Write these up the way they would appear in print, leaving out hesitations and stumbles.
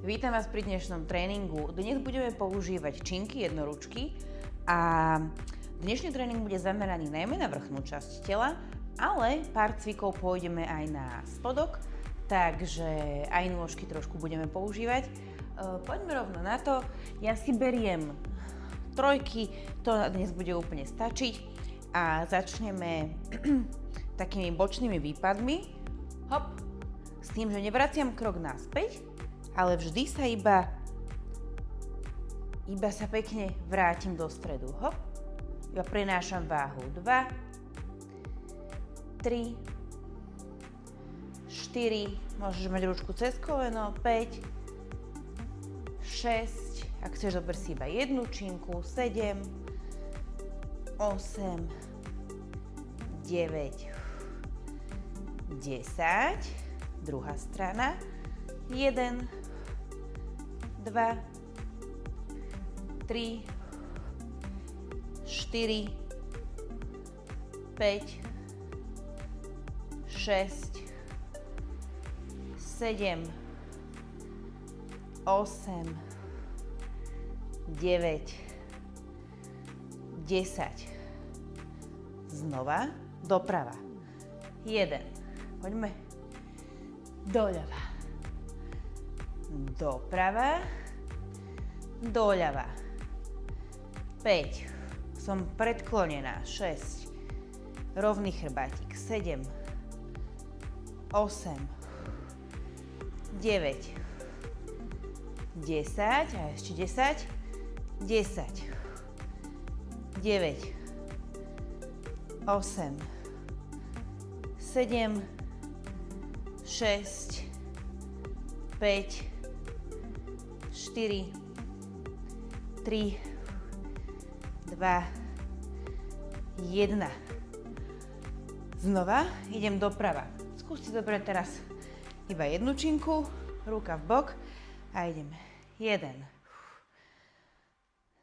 Vítam vás pri dnešnom tréningu. Dnes budeme používať činky jednoručky a dnešný tréning bude zameraný najmä na vrchnú časť tela, ale pár cvikov pôjdeme aj na spodok, takže aj nôžky trošku budeme používať. Poďme rovno na to. Ja si beriem trojky, to dnes bude úplne stačiť a začneme takými bočnými výpadmi. Hop, s tým, že nevraciam krok naspäť, ale vždy sa iba sa pekne vrátim do stredu. Hop, iba prenášam váhu. 2, 3, 4, môžeš mať ručku cez koleno, 5, 6, ak chceš, zober si iba jednu činku, 7, 8, 9, 10, druhá strana, 1, 2, 3, 4, 5, 6, 7, 8, 9, 10. Znova doprava. 1. Poďme. Doľava. Doprava. Doľava. 5. Som predklonená. 6. Rovný chrbátik. 7. 8. 9. 10. A ešte 10. 10. 9. 8. 7. 6. 5. 4, 3, 2, 1. Znova idem doprava. Skúste dobre teraz iba jednu činku, ruka v bok a ideme. 1,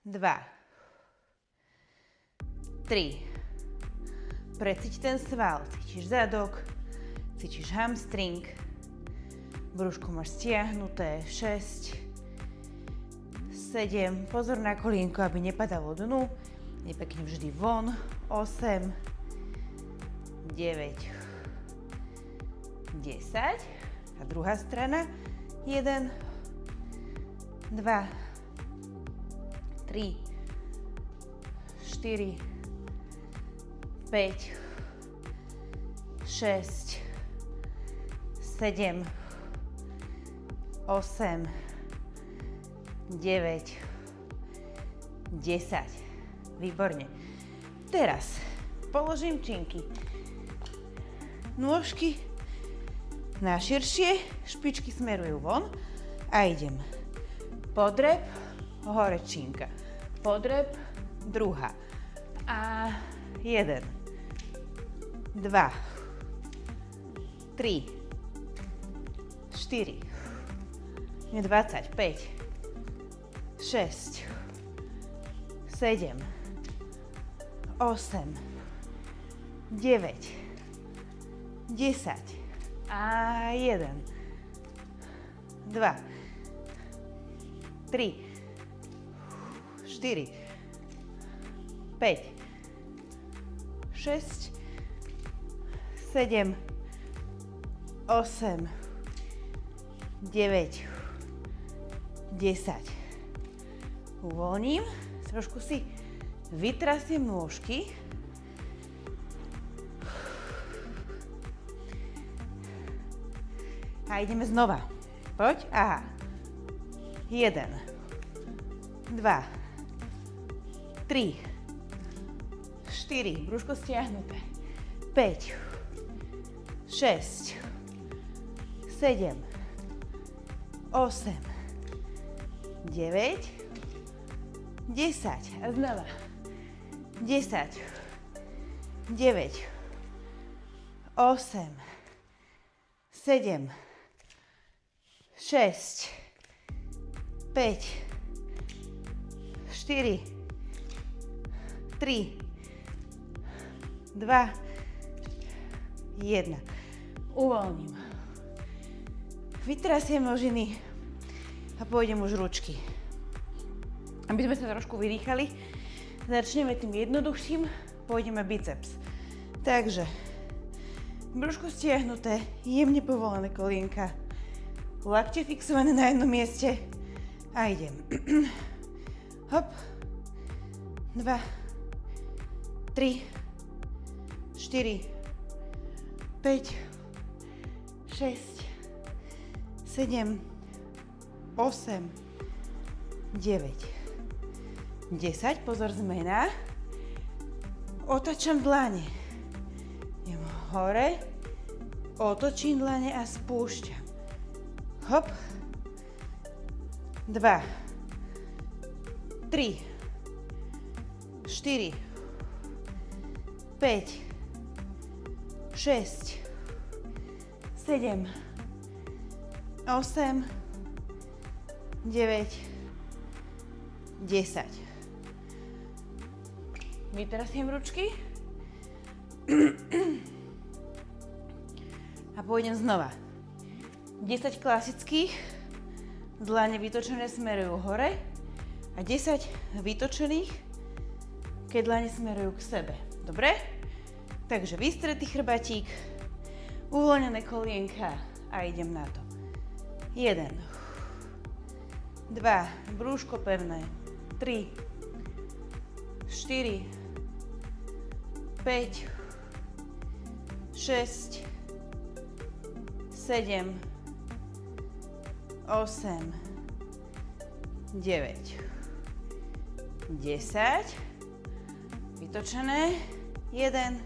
2, 3. Precíť ten sval. Cítiš zadok, cítiš hamstring, brúško máš stiahnuté. 6, 7, pozor na kolienko, aby nepadalo dnu, je pekne vždy von. 8, 9, 10 a druhá strana. 1, 2, 3, 4, 5, 6, 7, 8, 9, 10. Výborne. Teraz položím činky. Nôžky na širšie, špičky smerujú von a idem. Podrep, hore činka. Podrep, druhá. A 1, 2, 3, 4, 25, 6, 7, 8, 9, 10 a 1, 2, 3, 4, 5, 6, 7, 8, 9, 10. Uvoľním, trošku si vytrasiem nôžky. A ideme znova. Poď. Aha. 1, 2, 3, 4, brúško stiahnuté. 5, 6, 7, 8, 9, 10 a znova 10, 9, 8, 7, 6, 5, 4, 3, 2, 1. Uvoľním. Vytrasiem nožiny A pôjdem už ručky. Aby sme sa trošku vydýchali, začneme tým jednoduchším, pôjdeme biceps. Takže, brúško stiahnuté, jemne povolené kolienka, lakte fixované na jednom mieste a idem. Hop, 2, 3, 4, 5, 6, 7, 8, 9, 10, pozor, zmena. Otačam dlane. Idem hore, otočím dlane a spúšťam. Hop. 2, 3, 4, 5, 6, 7, 8, 9, 10. Vytrasiem ručky. A pôjdem znova. 10 klasických. Dlane vytočené smerujú hore. A 10 vytočených, keď dlane smerujú k sebe. Dobre? Takže vystretý chrbátik, uvoľnené kolienka a idem na to. 1, 2, brúško pevné, 3, 4, 5, 6, 7, 8, 9, 10, vytočené, 1,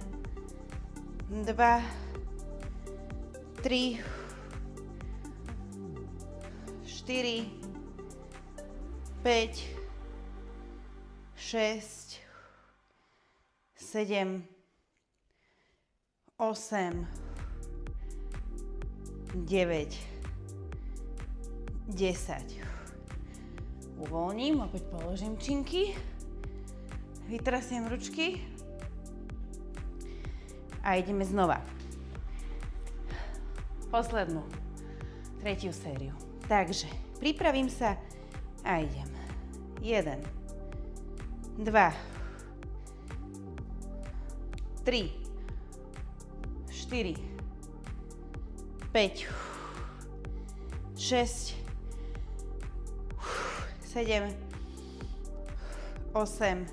2, 3, 4, 5, 6, 7, 8, 9, 10. Uvoľním, opäť položím činky, vytrasiem ručky a ideme znova. Poslednú, tretiu sériu. Takže pripravím sa a idem. 1, 2, 3, 4, 5, 6, 7, 8,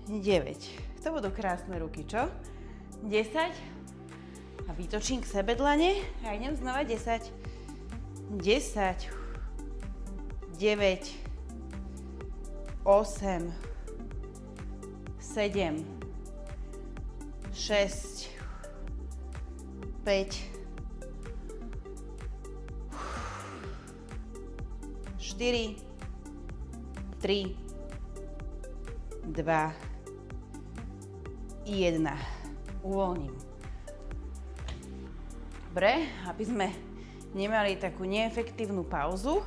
9. To budú krásne ruky, čo? 10. A vytočím k sebe dlane a idem znova 10. 10, 9, 8, 7, 6, 5, 4, 3, 2, 1. Uvoľním. Dobre, aby sme nemali takú neefektívnu pauzu,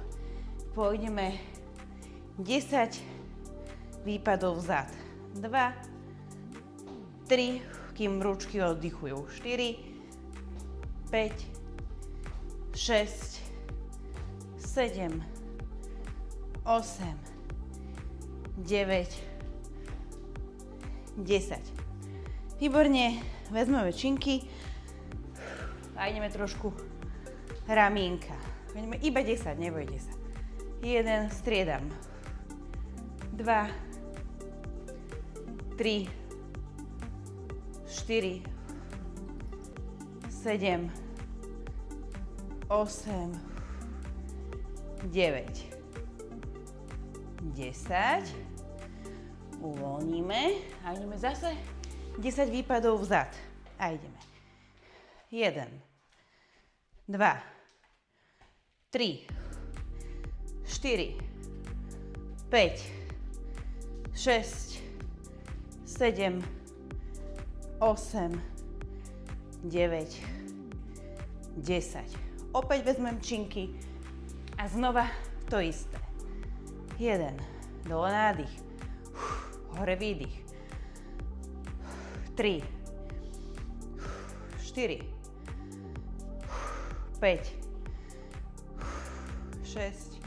pôjdeme 10 výpadov vzad. 2, 3, kým ručky oddychujú. 4, 5, 6, 7, 8, 9, 10. Výborne, vezmeme činky a ideme trošku ramienka. Ideme iba 10, nebojte sa. 1, striedam. 2, 3, 4, 7, 8, 9, 10. Uvoľníme a ideme zase 10 výpadov vzad. A ideme. 1, 2, 3, 4, 5, 6, 7, 8, 9, 10. Opäť vezmem činky a znova to isté. 1, dole nádych, hore výdych. 3, 4, 5, 6,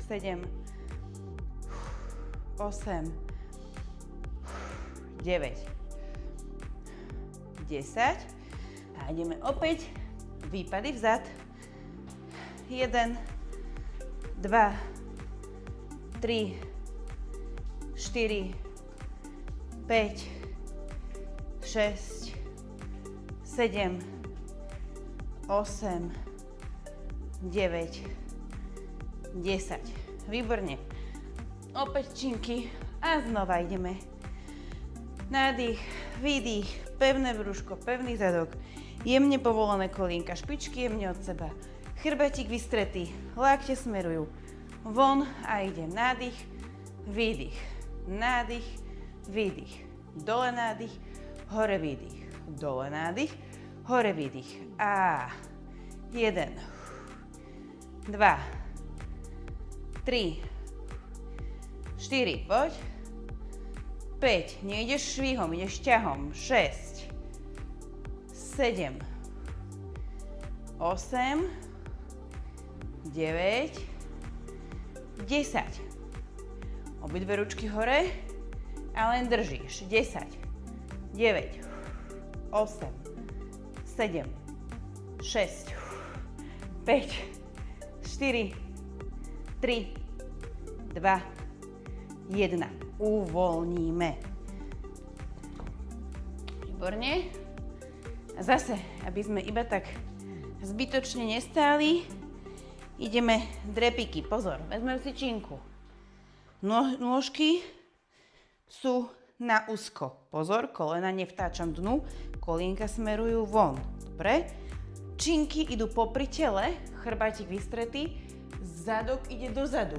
7, 8, 9, 10 a ideme opäť výpady vzad. 1, 2, 3, 4, 5, 6, 7, 8, 9, 10. Výborne. Opäť činky a znova ideme. Nádych, výdych, pevné brúško, pevný zadok, jemne povolené kolienka, špičky jemne od seba, chrbátik vystretý, lakte smerujú von a idem. Nádych, výdych, nádych, výdych, dole nádych, hore výdych, dole nádych, hore výdych. A 1, 2, 3, 4, poď. 5, nejdeš švihom, ideš ťahom. 6, 7, 8, 9, 10. Obidve ručky hore a len držíš. 10, 9, 8, 7, 6, 5, 4, 3, 2, 1. Uvoľníme. Výborne. A zase, aby sme iba tak zbytočne nestáli, ideme drepiky. Pozor, vezmem si činku. Nôžky sú na úzko. Pozor, kolena nevtáčam dnu, kolienka smerujú von. Dobre? Činky idú popri tele, chrbátik vystretý, zadok ide dozadu.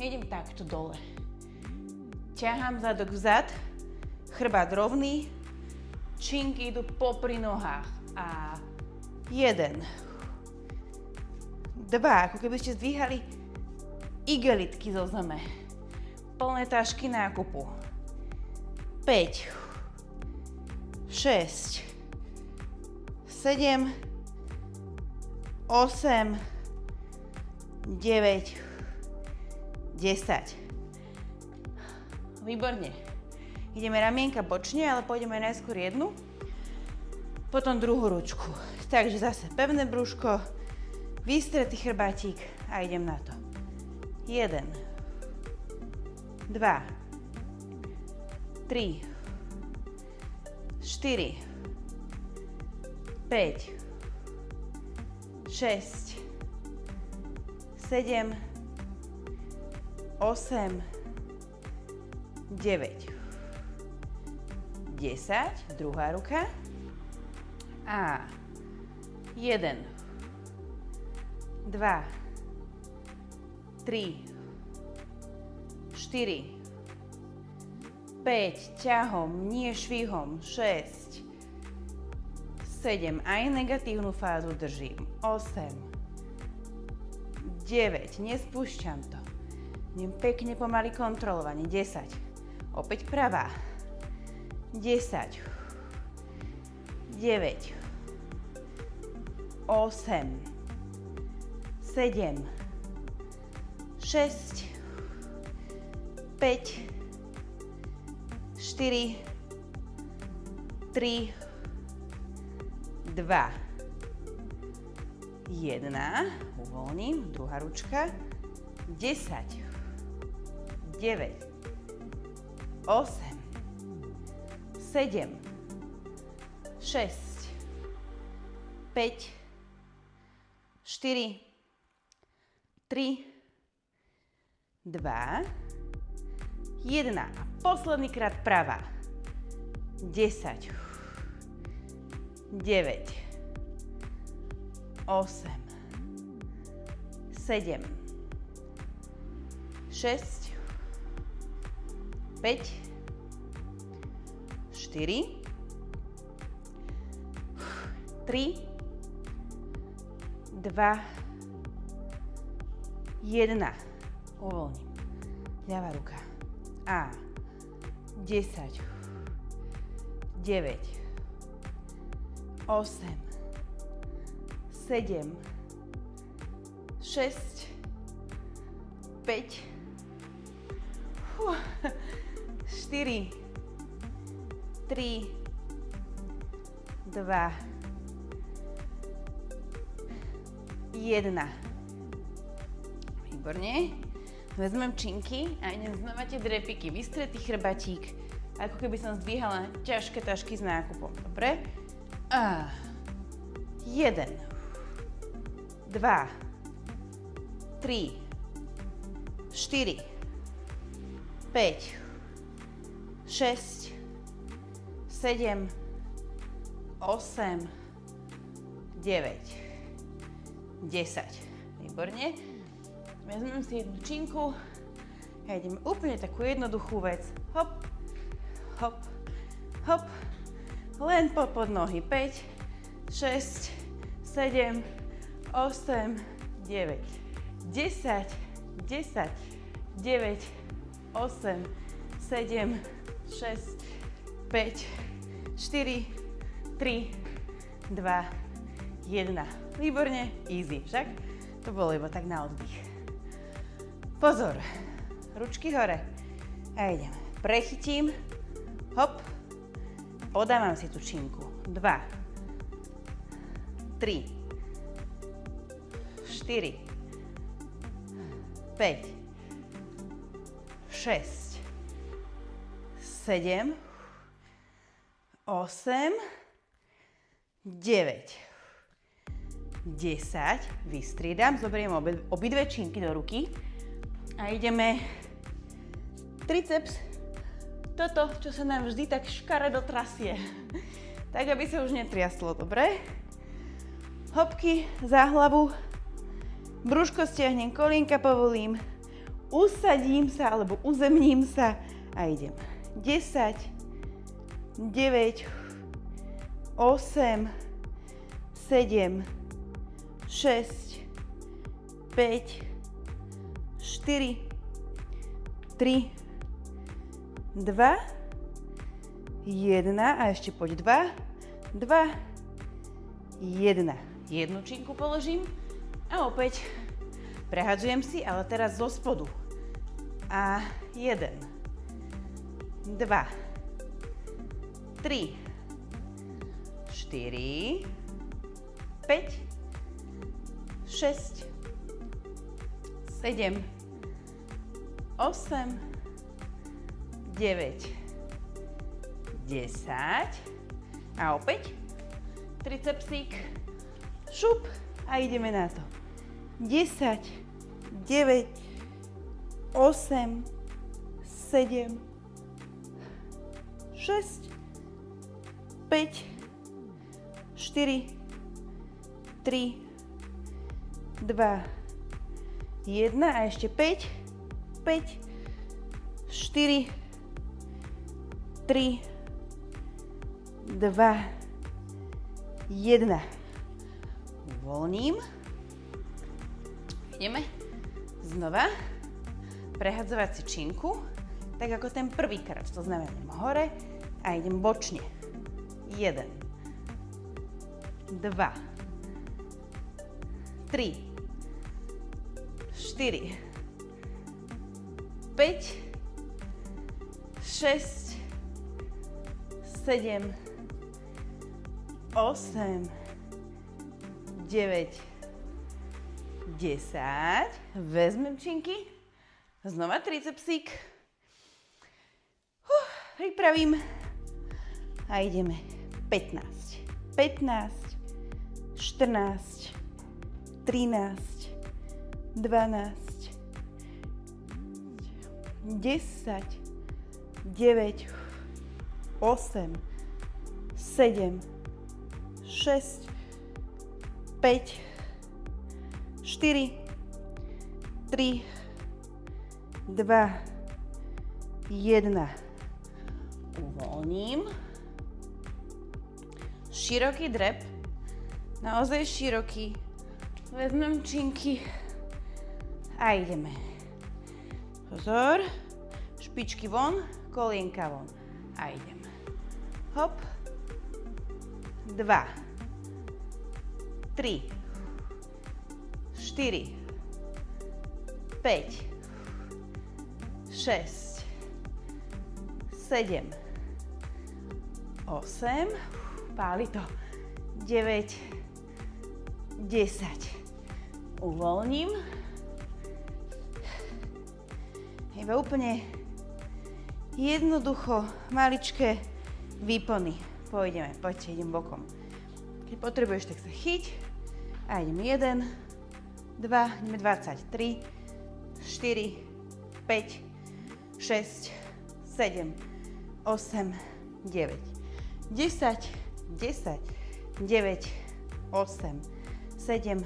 Nejdem takto dole. Ťahám zadok vzad, chrbát rovný, činky idú popri nohách. A 1, 2, ako keby ste zdvíhali igelitky zo zeme. Plné tašky nákupu. 5, 6, 7, 8, 9, 10. Výborne. Ideme ramienka bočne, ale pôjdeme najskôr jednu, potom druhú ručku. Takže zase pevné brúško, vystretý chrbátik a idem na to. 1, 2, 3, 4, 5, 6, 7, 8, 9, 10, druhá ruka a 1, 2, 3, 4, 5, ťahom, nie švihom, 6, 7, aj negatívnu fázu držím, 8, 9, nespúšťam to, idem pekne pomaly kontrolovanie, 10, opäť pravá. 10, 9, 8, 7, 6, 5, 4, 3, 2, 1. Uvoľním. Druhá ručka. 10, 9, 8, 7, 6, 5, 4, 3, 2, 1. A posledný krát pravá. 10, 9, 8, 7, 6, 5, 4, 3, 2, 1. Uvoľním. Ľavá ruka. A 10, 9, 8, 7, 6, 5, 4, 3, 2, 1. Výborne. Vezmem činky a idem znova tie drepiky. Vystretý chrbátik, ako keby som zdvíhala ťažké tašky s nákupom. Dobre? 1, 2, 3, 4, 5, 6, 7, 8, 9, 10. Výborne. Vezmem si jednu činku a ideme úplne takú jednoduchú vec. Hop, hop, hop. Len pod nohy. 5, 6, 7, 8, 9, 10, 10, 9, 8, 7, 6, 5, 4, 3, 2, 1. Výborne, easy, však? To bolo iba tak na oddych. Pozor, ručky hore. A idem. Prechytím, hop, podávam si tú činku. 2, 3, 4, 5, 6, 7, 8, 9, 10. Vystriedam, zoberiem obidve činky do ruky a ideme triceps. Toto, čo sa nám vždy tak škaredo trasie. Tak, aby sa už netriaslo, dobre? Hopky za hlavu, brúško stiahnem, kolienka povolím, usadím sa alebo uzemním sa a idem. 10, 9, 8, 7, 6, 5, 4, 3, 2, 1 a ešte poď 2, 2, 1. Jednu činku položím a opäť prehadzujem si, ale teraz zo spodu. A 1, 2, 3, 4, 5, 6, 7, 8, 9, 10 a opäť tricepsík, šup a ideme na to. 10, 9, 8, 7, 6, 5, 4, 3, 2, 1 a ešte 5, 5, 4, 3, 2, 1. Uvoľním. Ideme znova prehadzovať si činku, tak ako ten prvýkrát. To znamená, idem hore a idem bočne. 1, 2, 3, 4, 5, 6, 7, 8, 9, 10. Vezmem činky. Znova tricepsík. Pripravím. A ideme. 15, 15, 14, 13, 12, 10, 9, 8, 7, 6, 5, 4, 3, 2, 1. Uvoľním. Široký drep. Naozaj široký. Vezmem činky a ideme. Pozor. Špičky von, kolienka von. A idem. Hop. 2, 3, 4, 5, 6, 7, 8, páli to, 9, 10. Uvoľním. Iba úplne jednoducho, maličké výpony. Poďte, idem bokom. Keď potrebuješ, tak sa chyť. A idem 1, 2, ideme 20, 3, 4, 5, 6, 7, 8, 9, 10, 10, 9, 8, 7,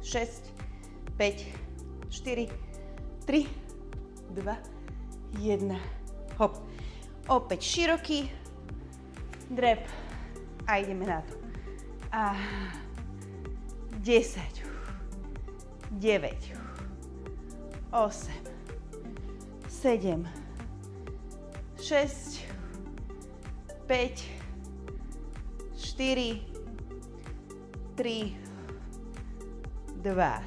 6, 5, 4, 3, 2, 1, hop. Opäť široký drep a ideme na to. A 10, 9, 8, 7, 6, 5, 4, 3, 2,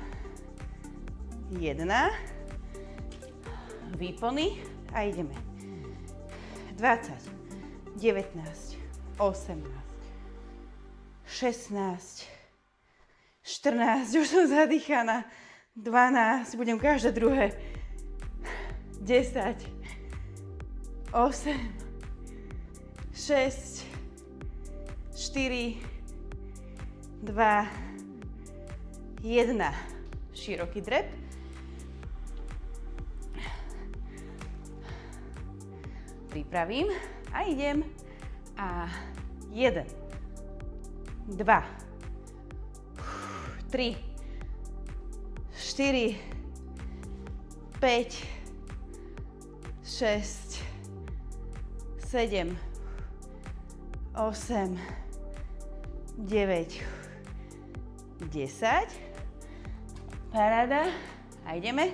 1. Výpony a ideme. 20, 19, 18, 16, 14, už som zadýchaná. 12, budem každé druhé. 10, 8, 6, 4, 2, 1. Široký drep. Pripravím a idem. A 1, 2, 3, 4, 5, 6, 7, 8, 9, 10. Paráda. A ideme.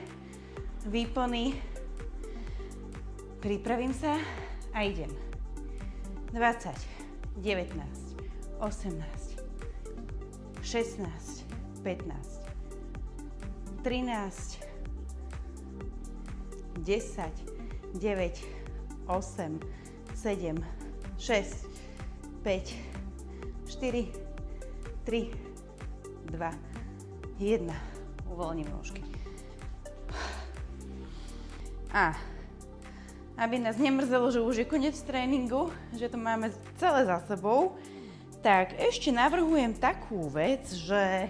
Výpony. Pripravím sa a idem. 20, 19, 18, 16, 15, 13, 10, 9, 8, 7, 6, 5, 4, 3, 2, 1. Uvoľním nôžky. A aby nás nemrzelo, že už je koniec tréningu, že to máme celé za sebou, tak ešte navrhujem takú vec, že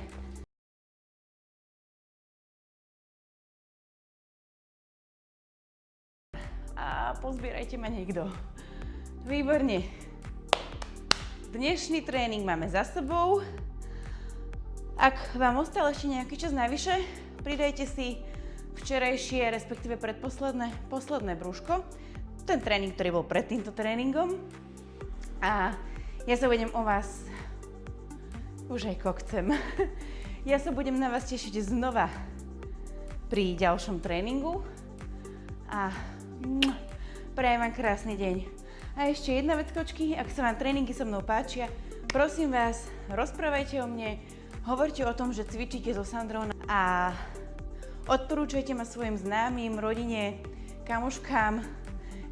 a pozbierajte ma niekto. Výborne. Dnešný tréning máme za sebou. Ak vám ostal ešte nejaký čas navyše, pridajte si včerajšie, respektíve posledné brúško. Ten tréning, ktorý bol pred týmto tréningom. A ja sa budem o vás už aj kokcem. Ja sa budem na vás tešiť znova pri ďalšom tréningu. A prajem vám krásny deň. A ešte jedna vec, kočky, ak sa vám tréningy so mnou páčia, prosím vás, rozprávajte o mne, hovorte o tom, že cvičíte so Sandrou a odporúčajte ma svojim známym, rodine, kamoškám,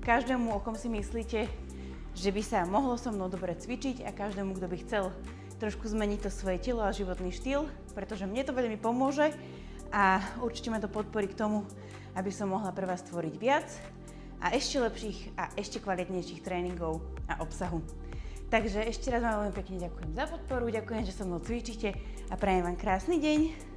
každému, o kom si myslíte, že by sa mohlo so mnou dobre cvičiť a každému, kto by chcel trošku zmeniť to svoje telo a životný štýl, pretože mne to veľmi pomôže a určite ma to podporí k tomu, aby som mohla pre vás tvoriť viac a ešte lepších a ešte kvalitnejších tréningov a obsahu. Takže ešte raz vám veľmi pekne ďakujem za podporu, ďakujem, že so mnou cvičíte a prajem vám krásny deň.